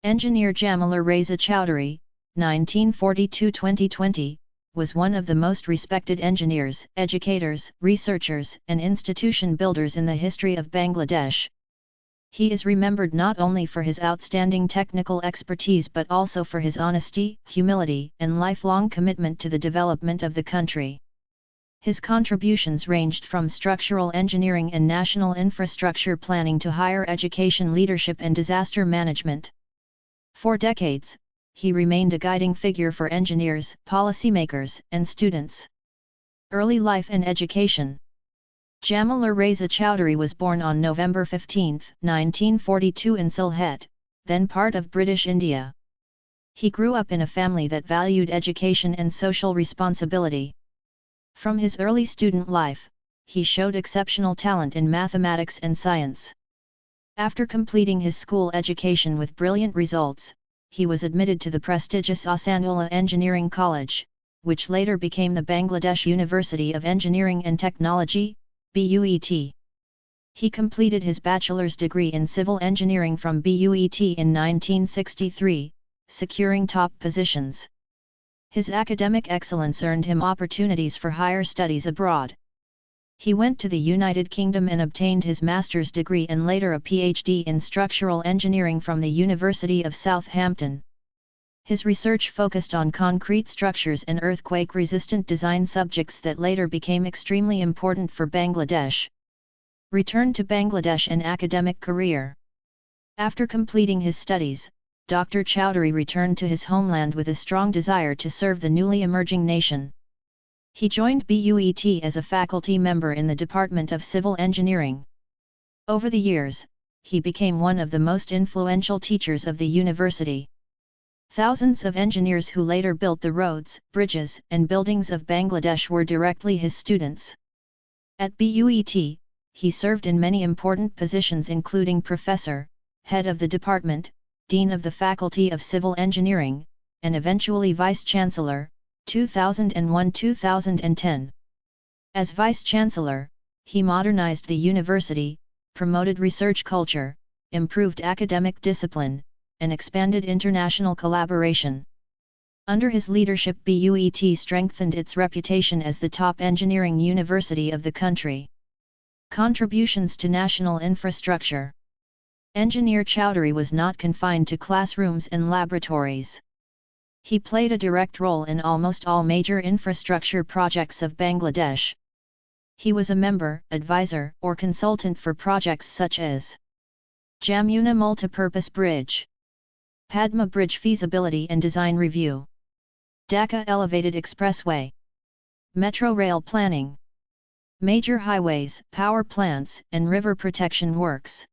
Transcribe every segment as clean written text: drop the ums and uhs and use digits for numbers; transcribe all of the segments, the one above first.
Engineer Jamilur Reza Chowdhury, 1942–2020, was one of the most respected engineers, educators, researchers, and institution builders in the history of Bangladesh. He is remembered not only for his outstanding technical expertise but also for his honesty, humility, and lifelong commitment to the development of the country. His contributions ranged from structural engineering and national infrastructure planning to higher education leadership and disaster management. For decades, he remained a guiding figure for engineers, policymakers, and students. Early life and education. Jamilur Reza Chowdhury was born on November 15, 1942 in Sylhet, then part of British India. He grew up in a family that valued education and social responsibility. From his early student life, he showed exceptional talent in mathematics and science. After completing his school education with brilliant results, he was admitted to the prestigious Ahsanullah Engineering College, which later became the Bangladesh University of Engineering and Technology, BUET. He completed his bachelor's degree in civil engineering from BUET in 1963, securing top positions. His academic excellence earned him opportunities for higher studies abroad. He went to the United Kingdom and obtained his master's degree and later a PhD in structural engineering from the University of Southampton. His research focused on concrete structures and earthquake-resistant design subjects that later became extremely important for Bangladesh. Return to Bangladesh and academic career. After completing his studies, Dr. Chowdhury returned to his homeland with a strong desire to serve the newly emerging nation. He joined BUET as a faculty member in the Department of Civil Engineering. Over the years, he became one of the most influential teachers of the university. Thousands of engineers who later built the roads, bridges, and buildings of Bangladesh were directly his students. At BUET, he served in many important positions including professor, head of the department, dean of the Faculty of Civil Engineering, and eventually vice-chancellor, 2001–2010. As vice-chancellor, he modernized the university, promoted research culture, improved academic discipline, and expanded international collaboration. Under his leadership, BUET strengthened its reputation as the top engineering university of the country. Contributions to national infrastructure. Engineer Chowdhury was not confined to classrooms and laboratories. He played a direct role in almost all major infrastructure projects of Bangladesh. He was a member, advisor, or consultant for projects such as Jamuna Multipurpose Bridge, Padma Bridge Feasibility and Design Review, Dhaka Elevated Expressway, Metro Rail Planning, Major Highways, Power Plants, and River Protection Works.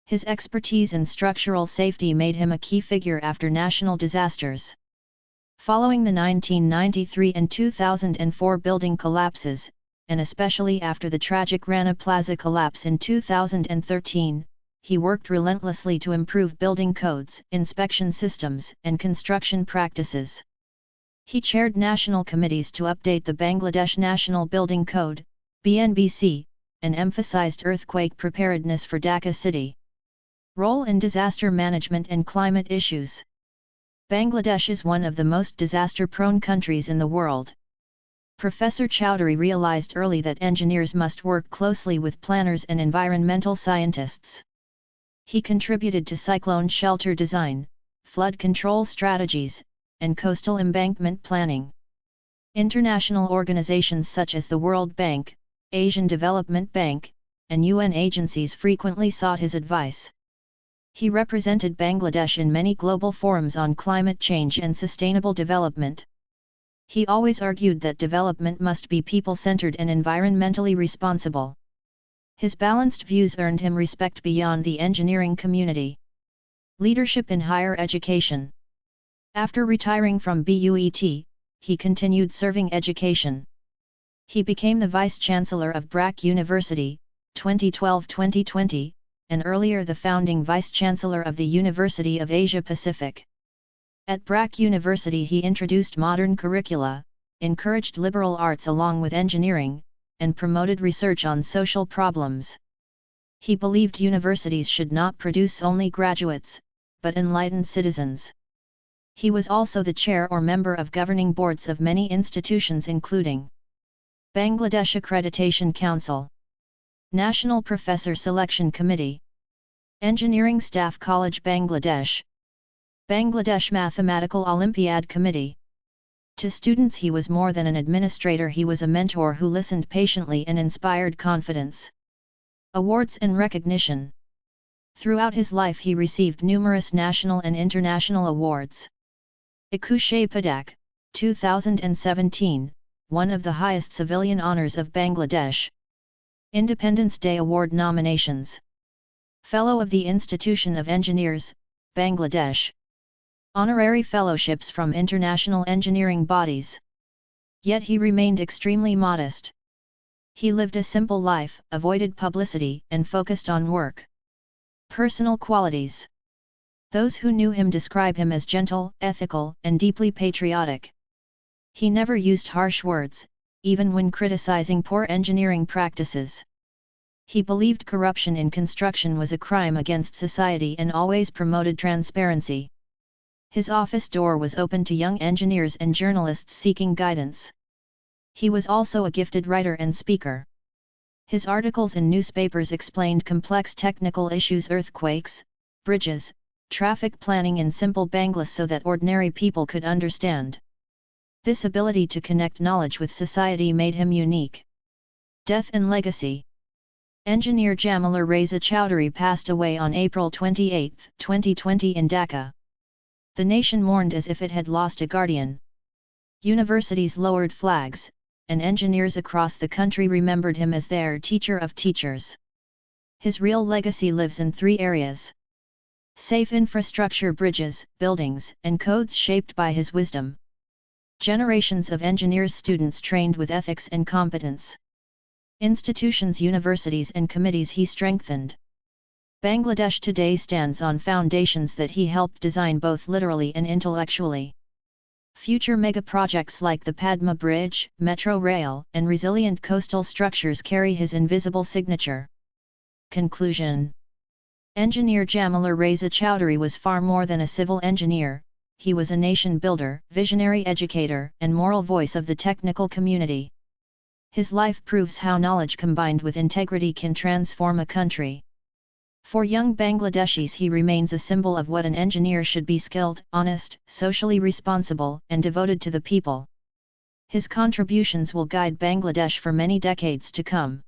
His expertise in structural safety made him a key figure after national disasters. Following the 1993 and 2004 building collapses, and especially after the tragic Rana Plaza collapse in 2013, he worked relentlessly to improve building codes, inspection systems, and construction practices. He chaired national committees to update the Bangladesh National Building Code, BNBC, and emphasized earthquake preparedness for Dhaka city. Role in disaster management and climate issues. Bangladesh is one of the most disaster-prone countries in the world. Professor Chowdhury realized early that engineers must work closely with planners and environmental scientists. He contributed to cyclone shelter design, flood control strategies, and coastal embankment planning. International organizations such as the World Bank, Asian Development Bank, and UN agencies frequently sought his advice. He represented Bangladesh in many global forums on climate change and sustainable development. He always argued that development must be people-centered and environmentally responsible. His balanced views earned him respect beyond the engineering community. Leadership in higher education. After retiring from BUET, he continued serving education. He became the Vice-Chancellor of BRAC University, 2012–2020, and earlier the founding Vice-Chancellor of the University of Asia Pacific. At BRAC University he introduced modern curricula, encouraged liberal arts along with engineering, and promoted research on social problems. He believed universities should not produce only graduates, but enlightened citizens. He was also the chair or member of governing boards of many institutions including Bangladesh Accreditation Council, National Professor Selection Committee, Engineering Staff College Bangladesh, Bangladesh Mathematical Olympiad Committee. To students he was more than an administrator, he was a mentor who listened patiently and inspired confidence. Awards and recognition. Throughout his life he received numerous national and international awards. Ekushe Padak, 2017, one of the highest civilian honours of Bangladesh. Independence Day Award nominations. Fellow of the Institution of Engineers, Bangladesh. Honorary fellowships from international engineering bodies. Yet he remained extremely modest. He lived a simple life, avoided publicity, and focused on work. Personal qualities. Those who knew him describe him as gentle, ethical, and deeply patriotic. He never used harsh words, even when criticizing poor engineering practices. He believed corruption in construction was a crime against society and always promoted transparency. His office door was open to young engineers and journalists seeking guidance. He was also a gifted writer and speaker. His articles in newspapers explained complex technical issues, earthquakes, bridges, traffic planning in simple Bangla so that ordinary people could understand. This ability to connect knowledge with society made him unique. Death and legacy. Engineer Jamilur Reza Chowdhury passed away on April 28, 2020 in Dhaka. The nation mourned as if it had lost a guardian. Universities lowered flags, and engineers across the country remembered him as their teacher of teachers. His real legacy lives in 3 areas. Safe infrastructure, bridges, buildings, and codes shaped by his wisdom. Generations of engineers, students trained with ethics and competence. Institutions, universities and committees he strengthened. Bangladesh today stands on foundations that he helped design both literally and intellectually. Future mega-projects like the Padma Bridge, Metro Rail, and resilient coastal structures carry his invisible signature. Conclusion. Engineer Jamilur Reza Chowdhury was far more than a civil engineer. He was a nation builder, visionary educator, and moral voice of the technical community. His life proves how knowledge combined with integrity can transform a country. For young Bangladeshis he remains a symbol of what an engineer should be: skilled, honest, socially responsible, and devoted to the people. His contributions will guide Bangladesh for many decades to come.